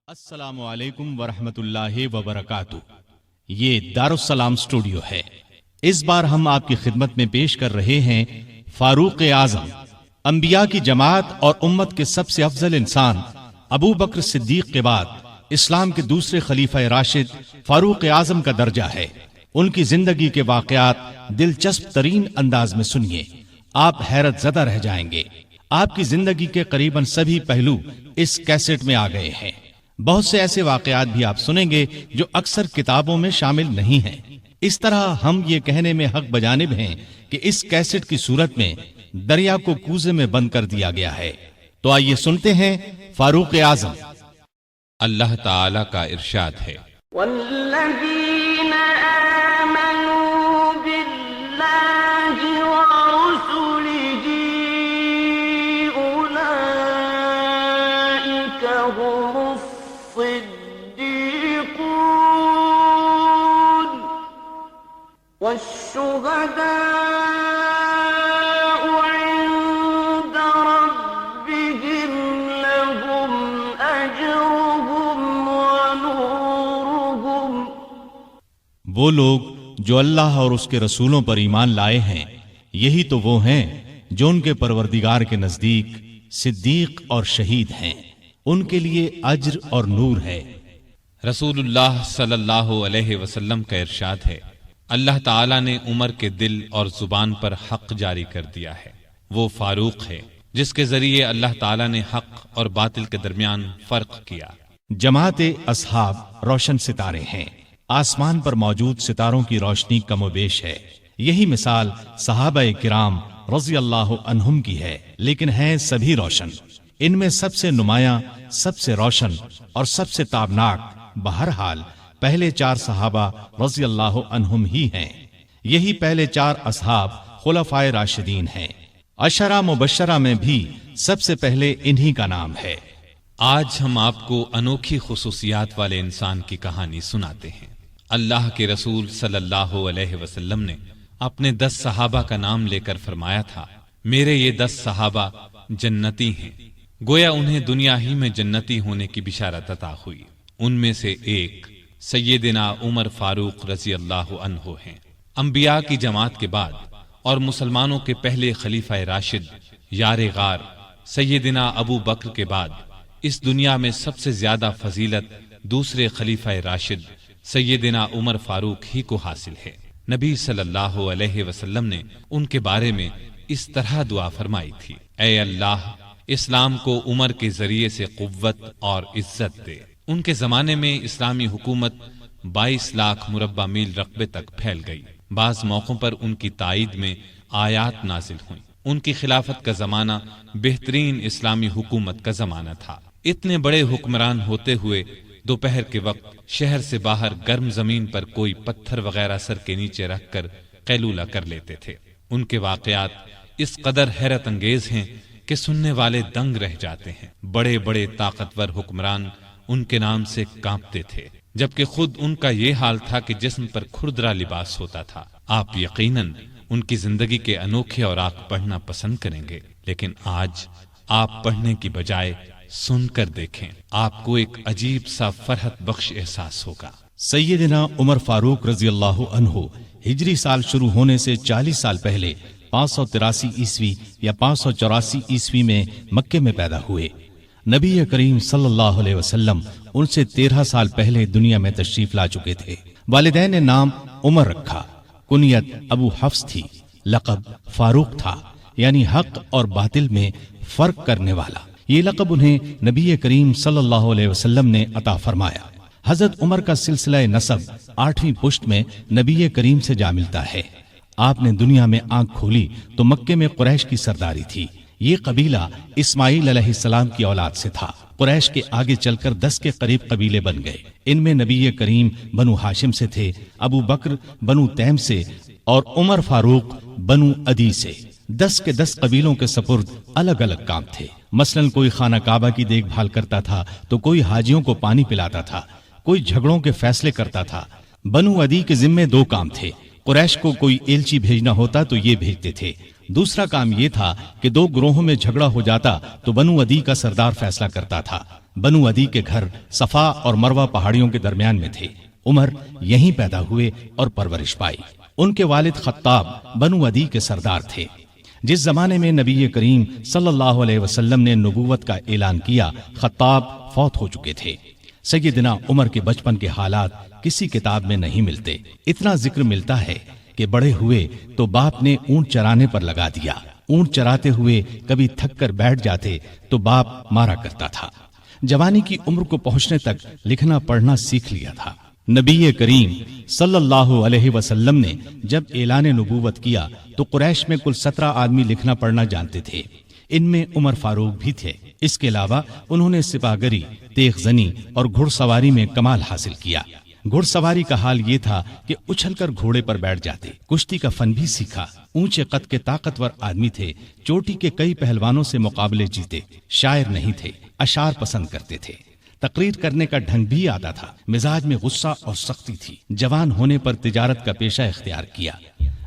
السلام علیکم ورحمۃ اللہ وبرکاتہ۔ یہ دارالسلام اسٹوڈیو ہے۔ اس بار ہم آپ کی خدمت میں پیش کر رہے ہیں فاروق اعظم، انبیاء کی جماعت اور امت کے سب سے افضل انسان ابو بکر صدیق کے بعد اسلام کے دوسرے خلیفہ راشد فاروق اعظم کا درجہ ہے۔ ان کی زندگی کے واقعات دلچسپ ترین انداز میں سنیے، آپ حیرت زدہ رہ جائیں گے۔ آپ کی زندگی کے قریباً سبھی پہلو اس کیسٹ میں آ گئے ہیں۔ بہت سے ایسے واقعات بھی آپ سنیں گے جو اکثر کتابوں میں شامل نہیں ہیں۔ اس طرح ہم یہ کہنے میں حق بجانب ہیں کہ اس کیسٹ کی صورت میں دریا کو کوزے میں بند کر دیا گیا ہے۔ تو آئیے سنتے ہیں فاروق اعظم۔ اللہ تعالی کا ارشاد ہے، والذین آمنوا باللہ ورسلہ اولئک هم الصدیقون والشہداء عند ربهم لهم اجرهم ونورهم۔ وہ لوگ جو اللہ اور اس کے رسولوں پر ایمان لائے ہیں، یہی تو وہ ہیں جو ان کے پروردگار کے نزدیک صدیق اور شہید ہیں، ان کے لیے اجر اور نور ہے۔ رسول اللہ صلی اللہ علیہ وسلم کا ارشاد ہے، اللہ تعالی نے عمر کے دل اور زبان پر حق جاری کر دیا ہے۔ وہ فاروق ہے جس کے ذریعے اللہ تعالی نے حق اور باطل کے درمیان فرق کیا۔ جماعت اصحاب روشن ستارے ہیں، آسمان پر موجود ستاروں کی روشنی کم و بیش ہے۔ یہی مثال صحابہ کرام رضی اللہ عنہم کی ہے، لیکن ہیں سبھی روشن۔ ان میں سب سے نمایاں، سب سے روشن اور سب سے تابناک بہرحال پہلے چار صحابہ رضی اللہ عنہم ہی ہیں۔ یہی پہلے چار اصحاب خلفائے راشدین ہیں۔ عشرہ مبشرہ میں بھی سب سے پہلے انہی کا نام ہے۔ آج ہم آپ کو انوکھی خصوصیات والے انسان کی کہانی سناتے ہیں۔ اللہ کے رسول صلی اللہ علیہ وسلم نے اپنے 10 صحابہ کا نام لے کر فرمایا تھا، میرے یہ 10 صحابہ جنتی ہیں۔ گویا انہیں دنیا ہی میں جنتی ہونے کی بشارت عطا ہوئی۔ ان میں سے ایک سیدنا عمر فاروق رضی اللہ عنہ ہیں۔ انبیاء کی جماعت کے بعد اور مسلمانوں کے پہلے خلیفہ راشد یار غار سیدنا ابو بکر کے بعد اس دنیا میں سب سے زیادہ فضیلت دوسرے خلیفہ راشد سیدنا عمر فاروق ہی کو حاصل ہے۔ نبی صلی اللہ علیہ وسلم نے ان کے بارے میں اس طرح دعا فرمائی تھی، اے اللہ اسلام کو عمر کے ذریعے سے قوت اور عزت دے۔ ان کے زمانے میں اسلامی حکومت 22 لاکھ مربع میل رقبے تک پھیل گئی۔ بعض موقعوں پر ان کی تائید میں آیات نازل ہوئیں۔ ان کی خلافت کا زمانہ بہترین اسلامی حکومت کا زمانہ تھا۔ اتنے بڑے حکمران ہوتے ہوئے دوپہر کے وقت شہر سے باہر گرم زمین پر کوئی پتھر وغیرہ سر کے نیچے رکھ کر قیلولہ کر لیتے تھے۔ ان کے واقعات اس قدر حیرت انگیز ہیں کہ سننے والے دنگ رہ جاتے ہیں۔ بڑے بڑے طاقتور حکمران ان کے نام سے کانپتے تھے، جبکہ خود ان کا یہ حال تھا کہ جسم پر کھردرا لباس ہوتا تھا۔ آپ یقیناً ان کی زندگی کے انوکھے اوراق پڑھنا پسند کریں گے، لیکن آج آپ پڑھنے کی بجائے سن کر دیکھیں، آپ کو ایک عجیب سا فرحت بخش احساس ہوگا۔ سیدنا عمر فاروق رضی اللہ عنہ ہجری سال شروع ہونے سے 40 سال پہلے 583 عیسوی یا 584 عیسوی میں مکے میں پیدا ہوئے۔ نبی کریم صلی اللہ علیہ وسلم ان سے 13 سال پہلے دنیا میں تشریف لا چکے تھے۔ والدین نے نام عمر رکھا، کنیت ابو حفص تھی، لقب فاروق تھا، یعنی حق اور باطل میں فرق کرنے والا۔ یہ لقب انہیں نبی کریم صلی اللہ علیہ وسلم نے عطا فرمایا۔ حضرت عمر کا سلسلہ نسب 8ویں پشت میں نبی کریم سے جا ملتا ہے۔ آپ نے دنیا میں آنکھ کھولی تو مکے میں قریش کی سرداری تھی۔ یہ قبیلہ اسماعیل علیہ السلام کی اولاد سے تھا۔ قریش کے آگے چل کر 10 کے قریب قبیلے بن گئے۔ ان میں نبی کریم بنو ہاشم سے تھے، ابو بکر بنو تیم سے اور عمر فاروق بنو عدی سے۔ 10 کے 10 قبیلوں کے سپرد الگ الگ کام تھے۔ مثلا کوئی خانہ کعبہ کی دیکھ بھال کرتا تھا تو کوئی حاجیوں کو پانی پلاتا تھا، کوئی جھگڑوں کے فیصلے کرتا تھا۔ بنو عدی کے ذمے 2 کام تھے، قریش کو کوئی ایلچی بھیجنا ہوتا تو یہ بھیجتے تھے، دوسرا کام یہ تھا کہ دو گروہوں میں جھگڑا ہو جاتا تو بنو عدی کا سردار فیصلہ کرتا تھا۔ بنو عدی کے گھر صفا اور مروہ پہاڑیوں کے درمیان میں تھے۔ عمر یہیں پیدا ہوئے اور پرورش پائی۔ ان کے والد خطاب بنو عدی کے سردار تھے۔ جس زمانے میں نبی کریم صلی اللہ علیہ وسلم نے نبوت کا اعلان کیا، خطاب فوت ہو چکے تھے۔ سیدنا عمر کے بچپن کے حالات کسی کتاب میں نہیں ملتے۔ اتنا ذکر ملتا ہے کہ بڑے ہوئے تو باپ نے اونٹ چرانے پر لگا دیا۔ اونٹ چراتے ہوئے کبھی تھک کر بیٹھ جاتے تو باپ مارا کرتا تھا۔ جوانی کی عمر کو پہنچنے تک لکھنا پڑھنا سیکھ لیا تھا۔ نبی کریم صلی اللہ علیہ وسلم نے جب اعلان نبوت کیا تو قریش میں کل 17 آدمی لکھنا پڑھنا جانتے تھے۔ ان میں عمر فاروق بھی تھے۔ اس کے علاوہ انہوں نے سپاہگری، تیغ زنی اور گھڑ سواری میں کمال حاصل کیا۔ گھڑ سواری کا حال یہ تھا کہ اچھل کر گھوڑے پر بیٹھ جاتے۔ کشتی کا فن بھی سیکھا۔ اونچے قد کے طاقتور آدمی تھے۔ چوٹی کے کئی پہلوانوں سے مقابلے جیتے۔ شاعر نہیں تھے، اشعار پسند کرتے تھے۔ تقریر کرنے کا ڈھنگ بھی آتا تھا۔ مزاج میں غصہ اور سختی تھی۔ جوان ہونے پر تجارت کا پیشہ اختیار کیا۔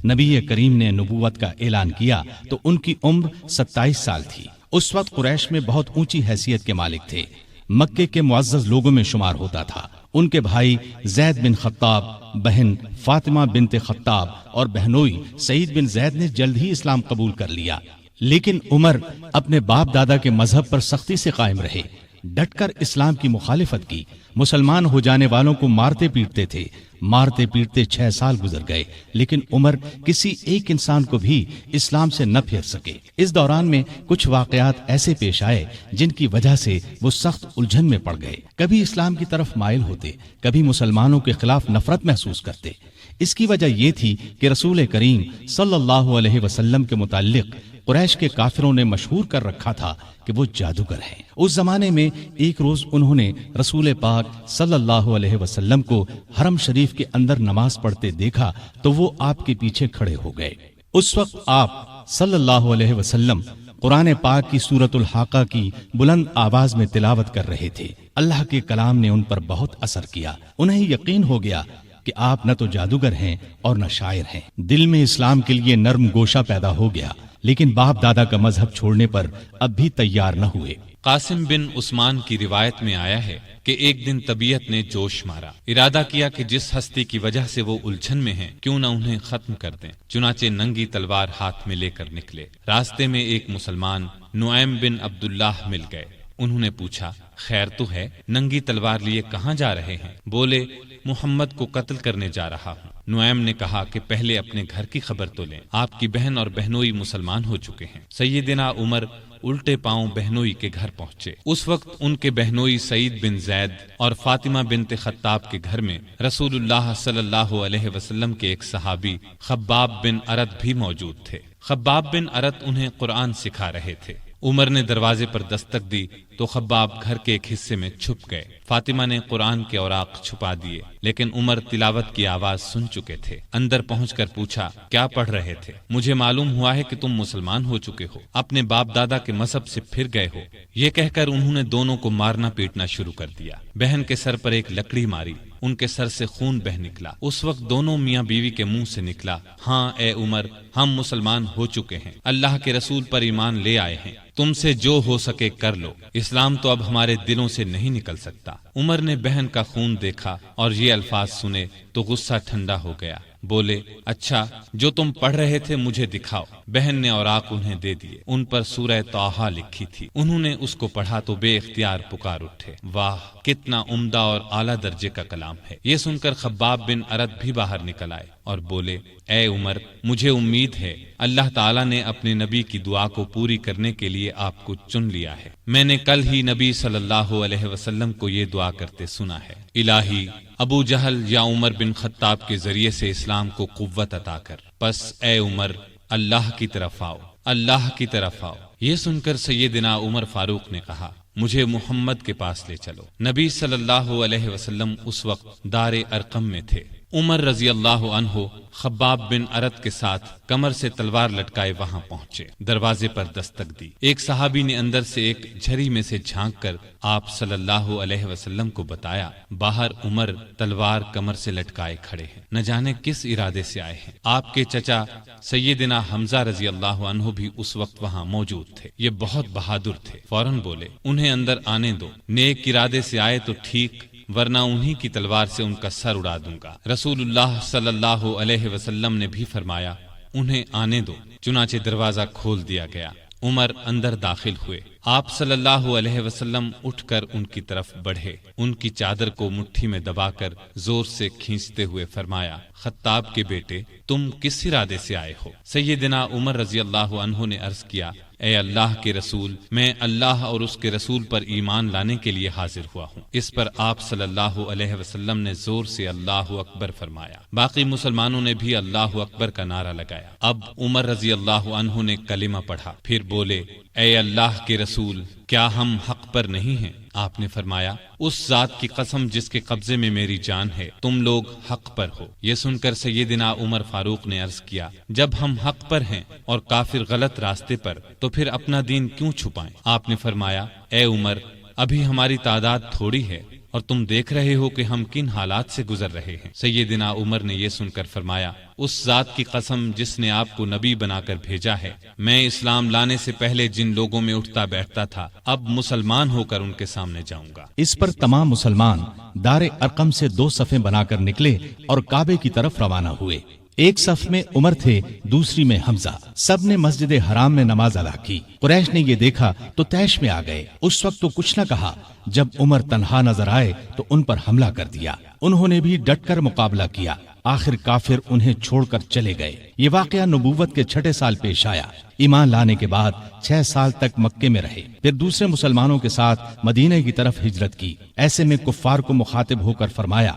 نبی کریم نے نبوت کا اعلان کیا تو ان کی عمر 27 سال تھی۔ اس وقت قریش میں بہت اونچی حیثیت کے مالک تھے۔ مکے کے معزز لوگوں میں شمار ہوتا تھا۔ ان کے بھائی زید بن خطاب، بہن فاطمہ بنت خطاب اور بہنوئی سعید بن زید نے جلد ہی اسلام قبول کر لیا، لیکن عمر اپنے باپ دادا کے مذہب پر سختی سے قائم رہے۔ ڈٹ کر اسلام کی مخالفت کی۔ مسلمان ہو جانے والوں کو مارتے پیٹتے تھے۔ مارتے پیٹتے 6 سال گزر گئے، لیکن عمر کسی ایک انسان کو بھی اسلام سے نہ پھیر سکے۔ اس دوران میں کچھ واقعات ایسے پیش آئے جن کی وجہ سے وہ سخت الجھن میں پڑ گئے۔ کبھی اسلام کی طرف مائل ہوتے، کبھی مسلمانوں کے خلاف نفرت محسوس کرتے۔ اس کی وجہ یہ تھی کہ رسول کریم صلی اللہ علیہ وسلم کے متعلق قریش کے کافروں نے مشہور کر رکھا تھا کہ وہ جادوگر ہیں۔ اس زمانے میں ایک روز انہوں نے رسول پاک صلی اللہ علیہ وسلم کو حرم شریف کے اندر نماز پڑھتے دیکھا تو وہ آپ کے پیچھے کھڑے ہو گئے۔ اس وقت آپ صلی اللہ علیہ وسلم قرآن پاک کی سورۃ الحاقہ کی بلند آواز میں تلاوت کر رہے تھے۔ اللہ کے کلام نے ان پر بہت اثر کیا۔ انہیں یقین ہو گیا کہ آپ نہ تو جادوگر ہیں اور نہ شاعر ہیں۔ دل میں اسلام کے لیے نرم گوشہ پیدا ہو گیا، لیکن باپ دادا کا مذہب چھوڑنے پر اب بھی تیار نہ ہوئے۔ قاسم بن عثمان کی روایت میں آیا ہے کہ ایک دن طبیعت نے جوش مارا، ارادہ کیا کہ جس ہستی کی وجہ سے وہ الجھن میں ہیں کیوں نہ انہیں ختم کر دیں۔ چنانچہ ننگی تلوار ہاتھ میں لے کر نکلے۔ راستے میں ایک مسلمان نعیم بن عبداللہ مل گئے۔ انہوں نے پوچھا، خیر تو ہے؟ ننگی تلوار لیے کہاں جا رہے ہیں؟ بولے، محمد کو قتل کرنے جا رہا ہوں۔ نعیم نے کہا کہ پہلے اپنے گھر کی خبر تو لیں، آپ کی بہن اور بہنوئی مسلمان ہو چکے ہیں۔ سیدنا عمر الٹے پاؤں بہنوئی کے گھر پہنچے۔ اس وقت ان کے بہنوئی سعید بن زید اور فاطمہ بنت خطاب کے گھر میں رسول اللہ صلی اللہ علیہ وسلم کے ایک صحابی خباب بن ارت بھی موجود تھے۔ خباب بن ارت انہیں قرآن سکھا رہے تھے۔ عمر نے دروازے پر دستک دی تو خباب گھر کے ایک حصے میں چھپ گئے۔ فاطمہ نے قرآن کے اوراق چھپا دیے، لیکن عمر تلاوت کی آواز سن چکے تھے۔ اندر پہنچ کر پوچھا، کیا پڑھ رہے تھے؟ مجھے معلوم ہوا ہے کہ تم مسلمان ہو چکے ہو، اپنے باپ دادا کے مذہب سے پھر گئے ہو۔ یہ کہہ کر انہوں نے دونوں کو مارنا پیٹنا شروع کر دیا۔ بہن کے سر پر ایک لکڑی ماری، ان کے سر سے خون بہ نکلا۔ اس وقت دونوں میاں بیوی کے منہ سے نکلا، ہاں اے عمر، ہم مسلمان ہو چکے ہیں، اللہ کے رسول پر ایمان لے آئے ہیں، تم سے جو ہو سکے کر لو، اسلام تو اب ہمارے دلوں سے نہیں نکل سکتا۔ عمر نے بہن کا خون دیکھا اور یہ الفاظ سنے تو غصہ ٹھنڈا ہو گیا۔ بولے، اچھا جو تم پڑھ رہے تھے مجھے دکھاؤ۔ بہن نے اوراق انہیں دے دیے، ان پر سورہ طٰہٰ لکھی تھی۔ انہوں نے اس کو پڑھا تو بے اختیار پکار اٹھے، واہ کتنا عمدہ اور اعلیٰ درجے کا کلام ہے۔ یہ سن کر خباب بن ارت بھی باہر نکل آئے اور بولے، اے عمر، مجھے امید ہے اللہ تعالیٰ نے اپنے نبی کی دعا کو پوری کرنے کے لیے آپ کو چن لیا ہے۔ میں نے کل ہی نبی صلی اللہ علیہ وسلم کو یہ دعا کرتے سنا ہے، الہی ابو جہل یا عمر بن خطاب کے ذریعے سے اسلام کو قوت عطا کر۔ پس اے عمر، اللہ کی طرف آؤ، اللہ کی طرف آؤ۔ یہ سن کر سیدنا عمر فاروق نے کہا، مجھے محمد کے پاس لے چلو۔ نبی صلی اللہ علیہ وسلم اس وقت دار ارقم میں تھے۔ عمر رضی اللہ عنہ خباب بن ارت کے ساتھ کمر سے تلوار لٹکائے وہاں پہنچے، دروازے پر دستک دی۔ ایک صحابی نے اندر سے ایک جھری میں سے جھانک کر آپ صلی اللہ علیہ وسلم کو بتایا، باہر عمر تلوار کمر سے لٹکائے کھڑے ہیں، نہ جانے کس ارادے سے آئے ہیں۔ آپ کے چچا سیدنا حمزہ رضی اللہ عنہ بھی اس وقت وہاں موجود تھے۔ یہ بہت بہادر تھے، فوراً بولے انہیں اندر آنے دو، نیک ارادے سے آئے تو ٹھیک، ورنہ انہی کی تلوار سے ان کا سر اڑا دوں گا۔ رسول اللہ صلی اللہ علیہ وسلم نے بھی فرمایا انہیں آنے دو، چنانچہ دروازہ کھول دیا گیا۔ عمر اندر داخل ہوئے، آپ صلی اللہ علیہ وسلم اٹھ کر ان کی طرف بڑھے، ان کی چادر کو مٹھی میں دبا کر زور سے کھینچتے ہوئے فرمایا، خطاب کے بیٹے تم کس ارادے سے آئے ہو؟ سیدنا عمر رضی اللہ عنہ نے عرض کیا، اے اللہ کے رسول، میں اللہ اور اس کے رسول پر ایمان لانے کے لیے حاضر ہوا ہوں۔ اس پر آپ صلی اللہ علیہ وسلم نے زور سے اللہ اکبر فرمایا۔ باقی مسلمانوں نے بھی اللہ اکبر کا نعرہ لگایا۔ اب عمر رضی اللہ عنہ نے کلمہ پڑھا، پھر بولے، اے اللہ کے رسول، کیا ہم حق پر نہیں ہیں؟ آپ نے فرمایا، اس ذات کی قسم جس کے قبضے میں میری جان ہے، تم لوگ حق پر ہو۔ یہ سن کر سیدنا عمر فاروق نے عرض کیا، جب ہم حق پر ہیں اور کافر غلط راستے پر، تو پھر اپنا دین کیوں چھپائیں؟ آپ نے فرمایا، اے عمر، ابھی ہماری تعداد تھوڑی ہے اور تم دیکھ رہے ہو کہ ہم کن حالات سے گزر رہے ہیں۔ سیدنا عمر نے یہ سن کر فرمایا، اس ذات کی قسم جس نے آپ کو نبی بنا کر بھیجا ہے، میں اسلام لانے سے پہلے جن لوگوں میں اٹھتا بیٹھتا تھا، اب مسلمان ہو کر ان کے سامنے جاؤں گا۔ اس پر تمام مسلمان دار ارقم سے 2 صفیں بنا کر نکلے اور کعبے کی طرف روانہ ہوئے۔ ایک صف میں عمر تھے، دوسری میں حمزہ۔ سب نے مسجد حرام میں نماز ادا کی۔ قریش نے یہ دیکھا تو طیش میں آ گئے۔ اس وقت تو کچھ نہ کہا، جب عمر تنہا نظر آئے تو ان پر حملہ کر دیا۔ انہوں نے بھی ڈٹ کر مقابلہ کیا۔ آخر کافر انہیں چھوڑ کر چلے گئے۔ یہ واقعہ نبوت کے 6 سال پیش آیا۔ ایمان لانے کے بعد 6 سال تک مکے میں رہے، پھر دوسرے مسلمانوں کے ساتھ مدینے کی طرف ہجرت کی۔ ایسے میں کفار کو مخاطب ہو کر فرمایا،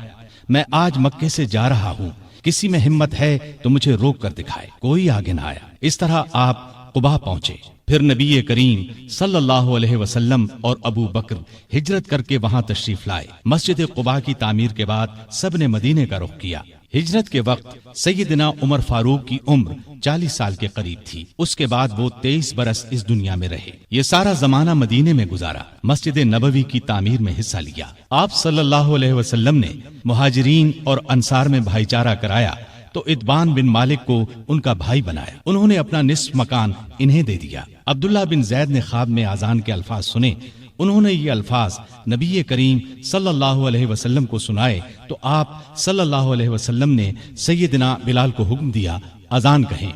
میں آج مکے سے جا رہا ہوں، کسی میں ہمت ہے تو مجھے روک کر دکھائے۔ کوئی آگے نہ آیا۔ اس طرح آپ قباء پہنچے۔ پھر نبی کریم صلی اللہ علیہ وسلم اور ابو بکر ہجرت کر کے وہاں تشریف لائے۔ مسجد قباء کی تعمیر کے بعد سب نے مدینے کا رخ کیا۔ ہجرت کے وقت سیدنا عمر فاروق کی عمر 40 سال کے قریب تھی۔ اس کے بعد وہ 23 برس اس دنیا میں رہے۔ یہ سارا زمانہ مدینے میں گزارا، مسجد نبوی کی تعمیر میں حصہ لیا۔ آپ صلی اللہ علیہ وسلم نے مہاجرین اور انصار میں بھائی چارہ کرایا تو ادبان بن مالک کو ان کا بھائی بنایا۔ انہوں نے اپنا نصف مکان انہیں دے دیا۔ عبداللہ بن زید نے خواب میں اذان کے الفاظ سنے۔ انہوں نے یہ الفاظ نبی کریم صلی اللہ علیہ وسلم کو سنائے تو آپ صلی اللہ علیہ وسلم نے سیدنا بلال کو حکم دیا، اذان کہیں۔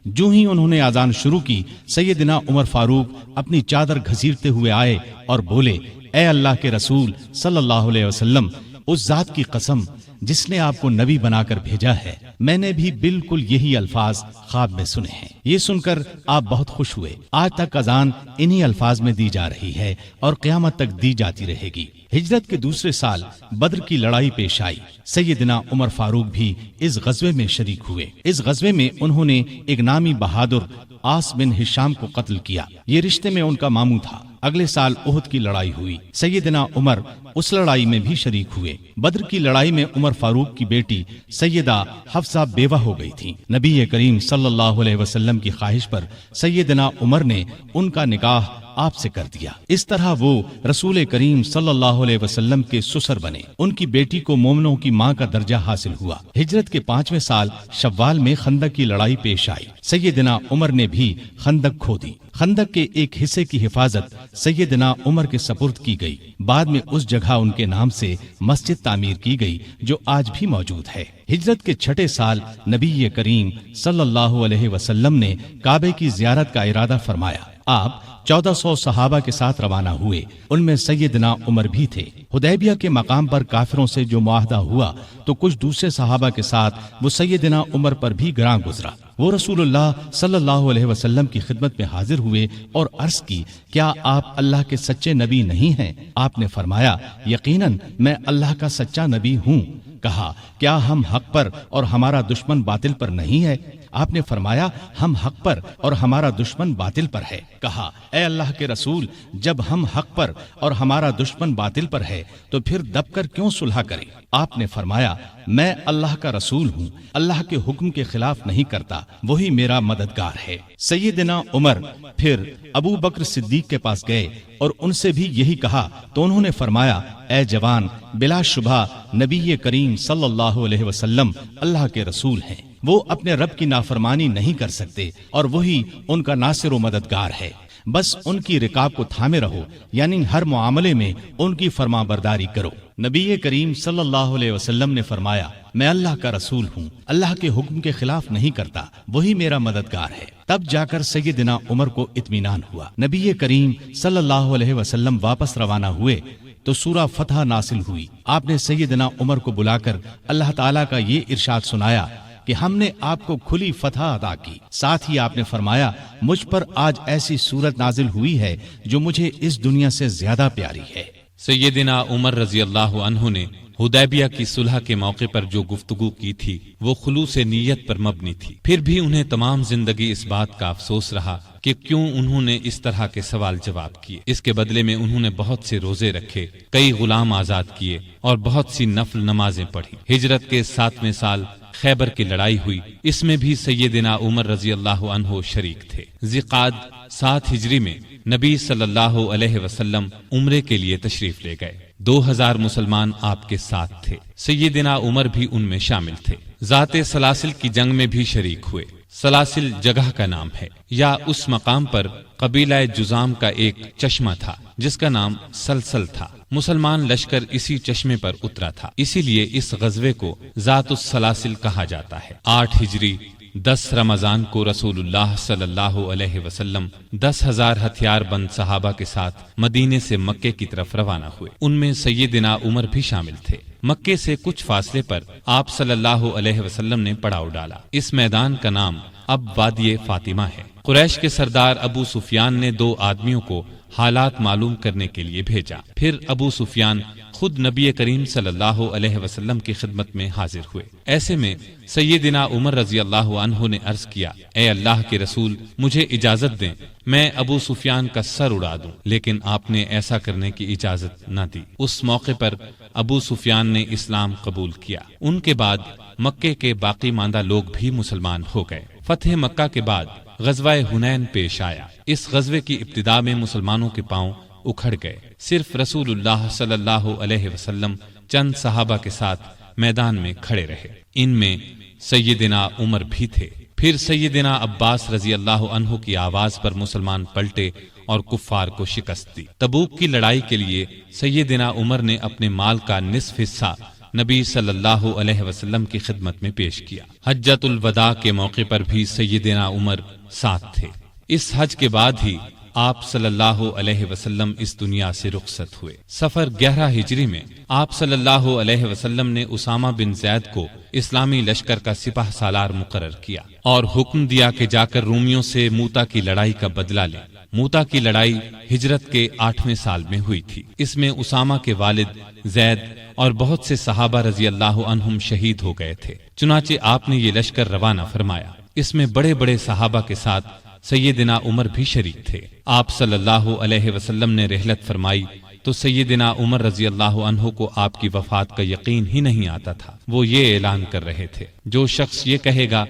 جو ہی انہوں نے اذان شروع کی، سیدنا عمر فاروق اپنی چادر گھسیٹتے ہوئے آئے اور بولے، اے اللہ کے رسول صلی اللہ علیہ وسلم، اس ذات کی قسم جس نے آپ کو نبی بنا کر بھیجا ہے، میں نے بھی بالکل یہی الفاظ خواب میں سنے ہیں۔ یہ سن کر آپ بہت خوش ہوئے۔ آج تک اذان انہی الفاظ میں دی جا رہی ہے اور قیامت تک دی جاتی رہے گی۔ ہجرت کے دوسرے سال بدر کی لڑائی پیش آئی۔ سیدنا عمر فاروق بھی اس غزوے میں شریک ہوئے۔ اس غزوے میں انہوں نے ایک نامی بہادر عاص بن ہشام کو قتل کیا۔ یہ رشتے میں ان کا ماموں تھا۔ اگلے سال احد کی لڑائی ہوئی۔ سیدنا عمر اس لڑائی میں بھی شریک ہوئے۔ بدر کی لڑائی میں عمر فاروق کی بیٹی سیدہ حفصہ بیوہ ہو گئی تھی۔ نبی کریم صلی اللہ علیہ وسلم کی خواہش پر سیدنا عمر نے ان کا نکاح آپ سے کر دیا۔ اس طرح وہ رسول کریم صلی اللہ علیہ وسلم کے سسر بنے۔ ان کی بیٹی کو مومنوں کی ماں کا درجہ حاصل ہوا۔ ہجرت کے 5ویں سال شوال میں خندق کی لڑائی پیش آئی۔ سیدنا عمر نے بھی خندق کھودی۔ خندق کے ایک حصے کی حفاظت سیدنا عمر کے سپرد کی گئی۔ بعد میں اس جگہ ان کے نام سے مسجد تعمیر کی گئی جو آج بھی موجود ہے۔ ہجرت کے 6 سال نبی کریم صلی اللہ علیہ وسلم نے کعبے کی زیارت کا ارادہ فرمایا۔ آپ 1400 صحابہ کے ساتھ روانہ ہوئے۔ ان میں سیدنا عمر بھی تھے۔ حدیبیہ کے مقام پر کافروں سے جو معاہدہ ہوا تو کچھ دوسرے صحابہ کے ساتھ وہ سیدنا عمر پر بھی گراں گزرا۔ وہ رسول اللہ صلی اللہ علیہ وسلم کی خدمت میں حاضر ہوئے اور عرض کی، کیا آپ اللہ کے سچے نبی نہیں ہیں؟ آپ نے فرمایا، یقیناً میں اللہ کا سچا نبی ہوں۔ کہا، کیا ہم حق پر اور ہمارا دشمن باطل پر نہیں ہے؟ آپ نے فرمایا ہم حق پر اور ہمارا دشمن باطل پر ہے۔ کہا اے اللہ کے رسول، جب ہم حق پر اور ہمارا دشمن باطل پر ہے تو پھر دب کر کیوں صلح کریں؟ آپ نے فرمایا میں اللہ کا رسول ہوں، اللہ کے حکم کے خلاف نہیں کرتا، وہی میرا مددگار ہے۔ سیدنا عمر پھر ابو بکر صدیق کے پاس گئے اور ان سے بھی یہی کہا تو انہوں نے فرمایا اے جوان، بلا شبہ نبی کریم صلی اللہ علیہ وسلم اللہ کے رسول ہیں، وہ اپنے رب کی نافرمانی نہیں کر سکتے اور وہی ان کا ناصر و مددگار ہے، بس ان کی رکاب کو تھامے رہو، یعنی ہر معاملے میں ان کی فرما برداری کرو۔ نبی کریم صلی اللہ علیہ وسلم نے فرمایا میں اللہ کا رسول ہوں، اللہ کے حکم کے خلاف نہیں کرتا، وہی میرا مددگار ہے۔ تب جا کر سیدنا عمر کو اطمینان ہوا۔ نبی کریم صلی اللہ علیہ وسلم واپس روانہ ہوئے تو سورہ فتح نازل ہوئی۔ آپ نے سیدنا عمر کو بلا کر اللہ تعالیٰ کا یہ ارشاد سنایا کہ ہم نے آپ کو کھلی فتح عطا کی، ساتھ ہی آپ نے فرمایا مجھ پر آج ایسی صورت نازل ہوئی ہے جو مجھے اس دنیا سے زیادہ پیاری ہے۔ سیدنا عمر رضی اللہ عنہ نے حدیبیہ کی صلح کے موقع پر جو گفتگو کی تھی وہ خلوص نیت پر مبنی تھی، پھر بھی انہیں تمام زندگی اس بات کا افسوس رہا کہ کیوں انہوں نے اس طرح کے سوال جواب کیے۔ اس کے بدلے میں انہوں نے بہت سے روزے رکھے، کئی غلام آزاد کیے اور بہت سی نفل نمازیں پڑھی۔ ہجرت کے 7ویں سال خیبر کی لڑائی ہوئی، اس میں بھی سیدنا عمر رضی اللہ عنہ شریک تھے۔ ذیقعدہ 7 ہجری میں نبی صلی اللہ علیہ وسلم عمرے کے لیے تشریف لے گئے۔ 2000 مسلمان آپ کے ساتھ تھے، سیدنا عمر بھی ان میں شامل تھے۔ ذات سلاسل کی جنگ میں بھی شریک ہوئے۔ سلاسل جگہ کا نام ہے، یا اس مقام پر قبیلہ جزام کا ایک چشمہ تھا جس کا نام سلسل تھا۔ مسلمان لشکر اسی چشمے پر اترا تھا، اسی لیے اس غزوے کو ذات السلاسل کہا جاتا ہے۔ 8 ہجری 10 رمضان کو رسول اللہ صلی اللہ علیہ وسلم 10,000 ہتھیار بند صحابہ کے ساتھ مدینے سے مکے کی طرف روانہ ہوئے۔ ان میں سیدنا عمر بھی شامل تھے۔ مکے سے کچھ فاصلے پر آپ صلی اللہ علیہ وسلم نے پڑاؤ ڈالا۔ اس میدان کا نام اب وادی فاطمہ ہے۔ قریش کے سردار ابو سفیان نے 2 آدمیوں کو حالات معلوم کرنے کے لیے بھیجا۔ پھر ابو سفیان خود نبی کریم صلی اللہ علیہ وسلم کی خدمت میں حاضر ہوئے۔ ایسے میں سیدنا عمر رضی اللہ عنہ نے عرض کیا اے اللہ کے رسول، مجھے اجازت دیں میں ابو سفیان کا سر اڑا دوں، لیکن آپ نے ایسا کرنے کی اجازت نہ دی۔ اس موقع پر ابو سفیان نے اسلام قبول کیا۔ ان کے بعد مکے کے باقی ماندہ لوگ بھی مسلمان ہو گئے۔ فتح مکہ کے بعد غزوہ حنین پیش آیا۔ اس غزوے کی ابتدا میں مسلمانوں کے پاؤں اکھڑ گئے۔ صرف رسول اللہ صلی اللہ علیہ وسلم چند صحابہ کے ساتھ میدان میں کھڑے رہے، ان میں سیدنا عمر بھی تھے۔ پھر سیدنا عباس رضی اللہ عنہ کی آواز پر مسلمان پلٹے اور کفار کو شکست دی۔ تبوک کی لڑائی کے لیے سیدنا عمر نے اپنے مال کا نصف حصہ نبی صلی اللہ علیہ وسلم کی خدمت میں پیش کیا۔ حجۃ الوداع کے موقع پر بھی سیدنا عمر ساتھ تھے۔ اس حج کے بعد ہی آپ صلی اللہ علیہ وسلم اس دنیا سے رخصت ہوئے۔ سفر 11 ہجری میں آپ صلی اللہ علیہ وسلم نے اسامہ بن زید کو اسلامی لشکر کا سپہ سالار مقرر کیا اور حکم دیا کہ جا کر رومیوں سے موتا کی لڑائی کا بدلہ لیں۔ موتا کی لڑائی ہجرت کے 8ویں سال میں ہوئی تھی۔ اس میں اسامہ کے والد زید اور بہت سے صحابہ رضی اللہ عنہم شہید ہو گئے تھے۔ چنانچہ آپ نے یہ لشکر روانہ فرمایا۔ اس میں بڑے بڑے صحابہ کے ساتھ سیدنا عمر بھی شریک تھے۔ آپ صلی اللہ علیہ وسلم نے رحلت فرمائی تو سیدنا عمر رضی اللہ عنہ کو آپ کی وفات کا یقین ہی نہیں آتا تھا۔ وہ یہ اعلان کر رہے تھے جو شخص یہ کہے گا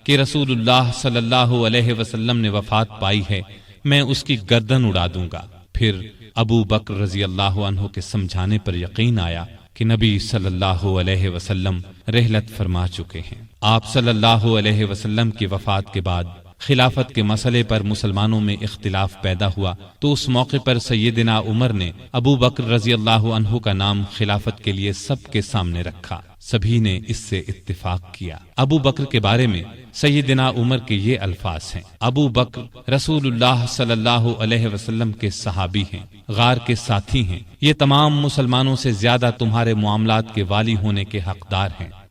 کہ رسول اللہ صلی اللہ علیہ وسلم نے وفات پائی ہے، میں اس کی گردن اڑا دوں گا۔ پھر ابو بکر رضی اللہ عنہ کے سمجھانے پر یقین آیا کہ نبی صلی اللہ علیہ وسلم رحلت فرما چکے ہیں۔ آپ صلی اللہ علیہ وسلم کی وفات کے بعد خلافت کے مسئلے پر مسلمانوں میں اختلاف پیدا ہوا تو اس موقع پر سیدنا عمر نے ابو بکر رضی اللہ عنہ کا نام خلافت کے لیے سب کے سامنے رکھا۔ سبھی نے اس سے اتفاق کیا۔ ابو بکر کے بارے میں سیدنا عمر کے یہ الفاظ ہیں: ابو بکر رسول اللہ صلی اللہ علیہ وسلم کے صحابی ہیں، غار کے ساتھی ہیں، یہ تمام مسلمانوں سے زیادہ تمہارے معاملات کے والی ہونے کے حقدار ہیں۔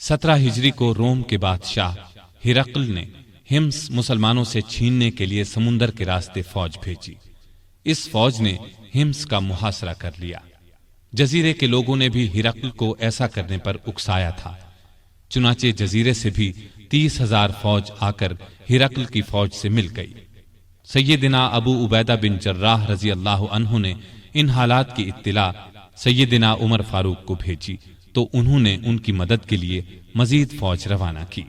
17 ہجری کو روم کے بادشاہ ہرقل نے ہمس مسلمانوں سے چھیننے کے لیے سمندر کے راستے فوج بھیجی۔ اس فوج نے ہمس کا محاصرہ کر لیا۔ جزیرے کے لوگوں نے بھی ہرقل کو ایسا کرنے پر اکسایا تھا، چنانچہ جزیرے سے بھی 30,000 فوج آ کر ہرقل کی فوج سے مل گئی۔ سیدنا ابو عبیدہ بن جراح رضی اللہ عنہ نے ان حالات کی اطلاع سیدنا عمر فاروق کو بھیجی تو انہوں نے ان کی مدد کے لیے مزید فوج روانہ کی۔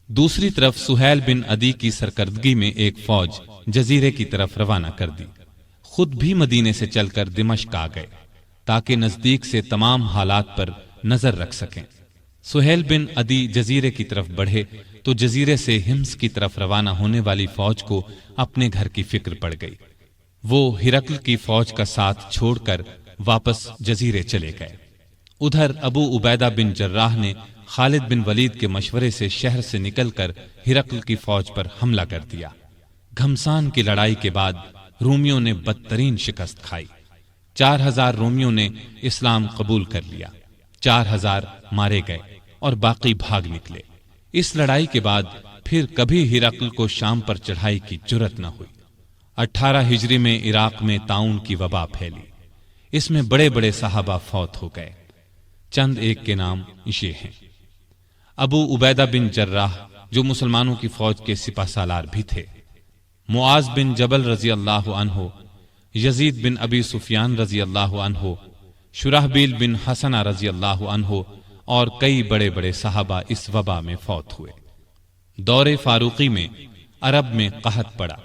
دوسری طرف سہیل بن عدی کی سرکردگی میں ایک فوج جزیرے کی طرف روانہ کر دی۔ خود بھی مدینے سے چل کر دمشق آ گئے تاکہ نزدیک سے تمام حالات پر نظر رکھ سکیں۔ سہیل بن عدی جزیرے کی طرف بڑھے تو جزیرے سے ہمس کی طرف روانہ ہونے والی فوج کو اپنے گھر کی فکر پڑ گئی۔ وہ ہرقل کی فوج کا ساتھ چھوڑ کر واپس جزیرے چلے گئے۔ ادھر ابو عبیدہ بن جراح نے خالد بن ولید کے مشورے سے شہر سے نکل کر ہرقل کی فوج پر حملہ کر دیا۔ گھمسان کی لڑائی کے بعد رومیوں نے بدترین شکست کھائی۔ 4,000 رومیوں نے اسلام قبول کر لیا، 4,000 مارے گئے اور باقی بھاگ نکلے۔ اس لڑائی کے بعد پھر کبھی ہرقل کو شام پر چڑھائی کی جرأت نہ ہوئی۔ 18 ہجری میں عراق میں طاعون کی وبا پھیلی۔ اس میں بڑے بڑے صحابہ فوت ہو گئے۔ چند ایک کے نام یہ ہیں: ابو عبیدہ بن جراح جو مسلمانوں کی فوج کے سپہ سالار بھی تھے، معاذ بن جبل رضی اللہ عنہ، یزید بن ابی سفیان رضی اللہ عنہ، شرحبیل بن حسنہ رضی اللہ عنہ اور کئی بڑے بڑے صحابہ اس وبا میں فوت ہوئے۔ دور فاروقی میں عرب میں قحط پڑا۔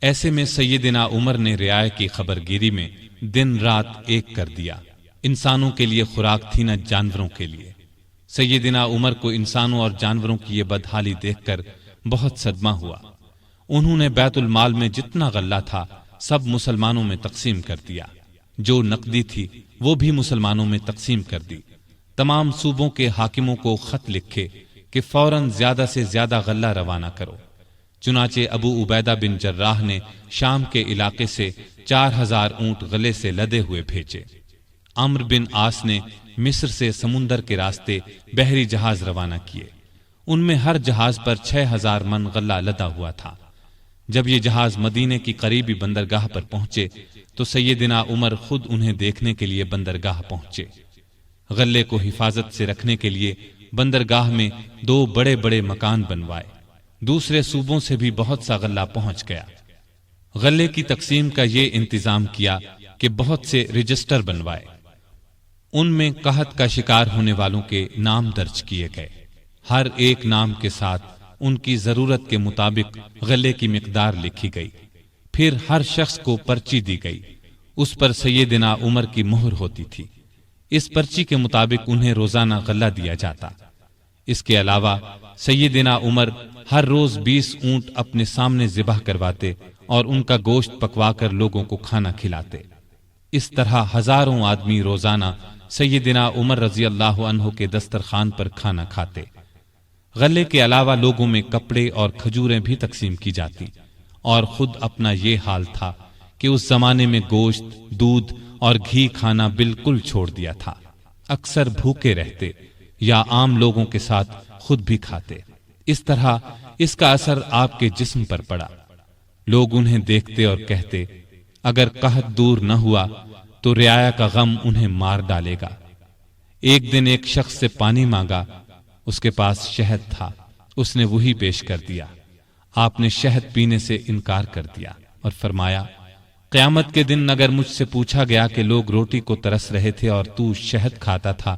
ایسے میں سیدنا عمر نے رعایا کی خبرگیری میں دن رات ایک کر دیا۔ انسانوں کے لیے خوراک تھی نہ جانوروں کے لیے۔ سیدنا عمر کو انسانوں اور جانوروں کی یہ بدحالی دیکھ کر بہت صدمہ ہوا۔ انہوں نے بیت المال میں جتنا غلہ تھا سب مسلمانوں میں تقسیم کر دیا، جو نقدی تھی وہ بھی مسلمانوں میں تقسیم کر دی۔ تمام صوبوں کے حاکموں کو خط لکھے کہ فوراً زیادہ سے زیادہ غلہ روانہ کرو۔ چنانچہ ابو عبیدہ بن جراح نے شام کے علاقے سے 4,000 اونٹ غلے سے لدے ہوئے بھیجے۔ عمرو بن عاص نے مصر سے سمندر کے راستے بحری جہاز روانہ کیے۔ ان میں ہر جہاز پر 6,000 من غلہ لدا ہوا تھا۔ جب یہ جہاز مدینے کی قریبی بندرگاہ پر پہنچے تو سیدنا عمر خود انہیں دیکھنے کے لیے بندرگاہ پہنچے۔ غلے کو حفاظت سے رکھنے کے لیے بندرگاہ میں 2 بڑے بڑے مکان بنوائے۔ دوسرے صوبوں سے بھی بہت سا غلہ پہنچ گیا۔ غلے کی تقسیم کا یہ انتظام کیا کہ بہت سے رجسٹر بنوائے۔ ان میں قحط کا شکار ہونے والوں کے نام درج کیے گئے۔ ہر ایک نام کے ساتھ ان کی ضرورت کے مطابق غلے کی مقدار لکھی گئی۔ پھر ہر شخص کو پرچی دی گئی، اس پر سیدنا عمر کی مہر ہوتی تھی۔ اس پرچی کے مطابق انہیں روزانہ غلہ دیا جاتا۔ اس کے علاوہ سیدنا عمر ہر روز 20 اونٹ اپنے سامنے ذبح کرواتے اور ان کا گوشت پکوا کر لوگوں کو کھانا کھلاتے۔ اس طرح ہزاروں آدمی روزانہ سیدنا عمر رضی اللہ عنہ کے دسترخوان پر کھانا کھاتے۔ غلے کے علاوہ لوگوں میں کپڑے اور کھجوریں بھی تقسیم کی جاتی، اور خود اپنا یہ حال تھا کہ اس زمانے میں گوشت، دودھ اور گھی کھانا بالکل چھوڑ دیا تھا۔ اکثر بھوکے رہتے یا عام لوگوں کے ساتھ خود بھی کھاتے۔ اس طرح اس کا اثر آپ کے جسم پر پڑا۔ لوگ انہیں دیکھتے اور کہتے، اگر قحط دور نہ ہوا تو رعایا کا غم انہیں مار ڈالے گا۔ ایک دن ایک شخص سے پانی مانگا، اس کے پاس شہد تھا، اس نے وہی پیش کر دیا۔ آپ نے شہد پینے سے انکار کر دیا اور فرمایا، قیامت کے دن اگر مجھ سے پوچھا گیا کہ لوگ روٹی کو ترس رہے تھے اور تو شہد کھاتا تھا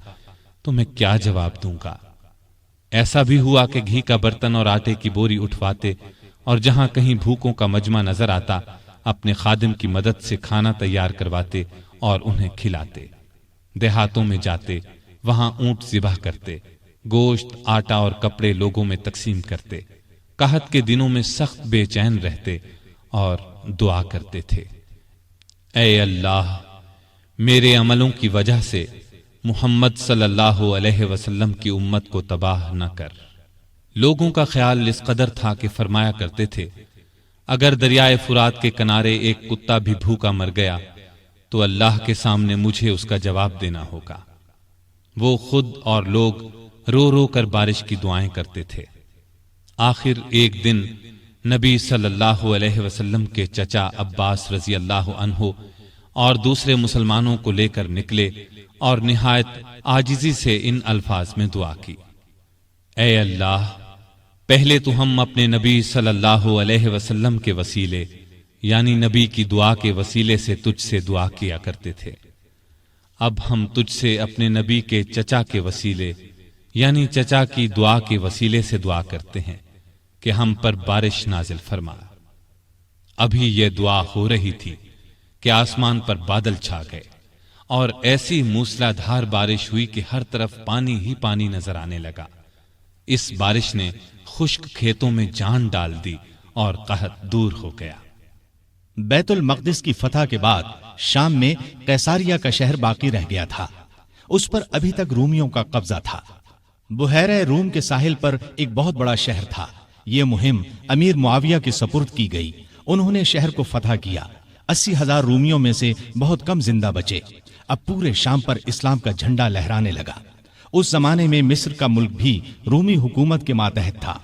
تو میں کیا جواب دوں گا؟ ایسا بھی ہوا کہ گھی کا برتن اور آٹے کی بوری اٹھواتے اور جہاں کہیں بھوکوں کا مجمع نظر آتا اپنے خادم کی مدد سے کھانا تیار کرواتے اور انہیں کھلاتے۔ دیہاتوں میں جاتے، وہاں اونٹ ذبح کرتے، گوشت، آٹا اور کپڑے لوگوں میں تقسیم کرتے۔ قحط کے دنوں میں سخت بے چین رہتے اور دعا کرتے تھے، اے اللہ، میرے عملوں کی وجہ سے محمد صلی اللہ علیہ وسلم کی امت کو تباہ نہ کر۔ لوگوں کا خیال اس قدر تھا کہ فرمایا کرتے تھے، اگر دریائے فرات کے کنارے ایک کتا بھی بھوکا مر گیا تو اللہ کے سامنے مجھے اس کا جواب دینا ہوگا۔ وہ خود اور لوگ رو رو کر بارش کی دعائیں کرتے تھے۔ آخر ایک دن نبی صلی اللہ علیہ وسلم کے چچا عباس رضی اللہ عنہ اور دوسرے مسلمانوں کو لے کر نکلے اور نہایت عاجزی سے ان الفاظ میں دعا کی: اے اللہ، پہلے تو ہم اپنے نبی صلی اللہ علیہ وسلم کے وسیلے یعنی نبی کی دعا کے وسیلے سے تجھ سے دعا کیا کرتے تھے، اب ہم تجھ سے اپنے نبی کے چچا کے وسیلے یعنی چچا کی دعا کے وسیلے سے دعا کرتے ہیں کہ ہم پر بارش نازل فرما۔ ابھی یہ دعا ہو رہی تھی کہ آسمان پر بادل چھا گئے اور ایسی موسلا دھار بارش ہوئی کہ ہر طرف پانی ہی پانی نظر آنے لگا۔ اس بارش نے خشک کھیتوں میں جان ڈال دی اور قحط دور ہو گیا۔ بیت المقدس کی فتح کے بعد شام میں قیصاریہ کا شہر باقی رہ گیا تھا، اس پر ابھی تک رومیوں کا قبضہ تھا۔ بحیرہ روم کے ساحل پر ایک بہت بڑا شہر تھا۔ یہ مہم امیر معاویہ کے سپرد کی گئی، انہوں نے شہر کو فتح کیا۔ 80,000 رومیوں میں سے بہت کم زندہ بچے۔ اب پورے شام پر اسلام کا جھنڈا لہرانے لگا۔ اس زمانے میں مصر کا ملک بھی رومی حکومت کے ماتحت تھا۔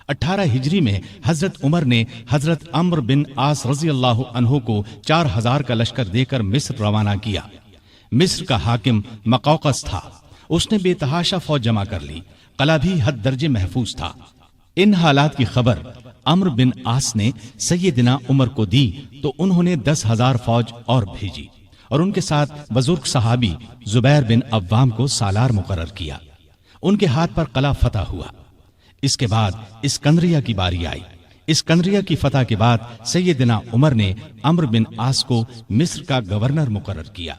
18 ہجری میں حضرت عمر نے حضرت عمرو بن عاص رضی اللہ عنہ کو 4000 کا لشکر دے کر مصر روانہ کیا۔ مصر کا حاکم مقوقس تھا، اس نے بے تحاشا فوج جمع کر لی، قلعہ بھی حد درجے محفوظ تھا۔ ان حالات کی خبر عمرو بن عاص نے سیدنا عمر کو دی تو انہوں نے 10,000 فوج اور بھیجی اور ان کے ساتھ بزرگ صحابی زبیر بن عوام کو سالار مقرر کیا۔ ان کے ہاتھ پر قلعہ فتح ہوا۔ اس کے بعد اسکندریہ کی باری آئی۔ اسکندریہ کی فتح کے بعد سیدنا عمر نے عمرو بن عاص کو مصر کا گورنر مقرر کیا۔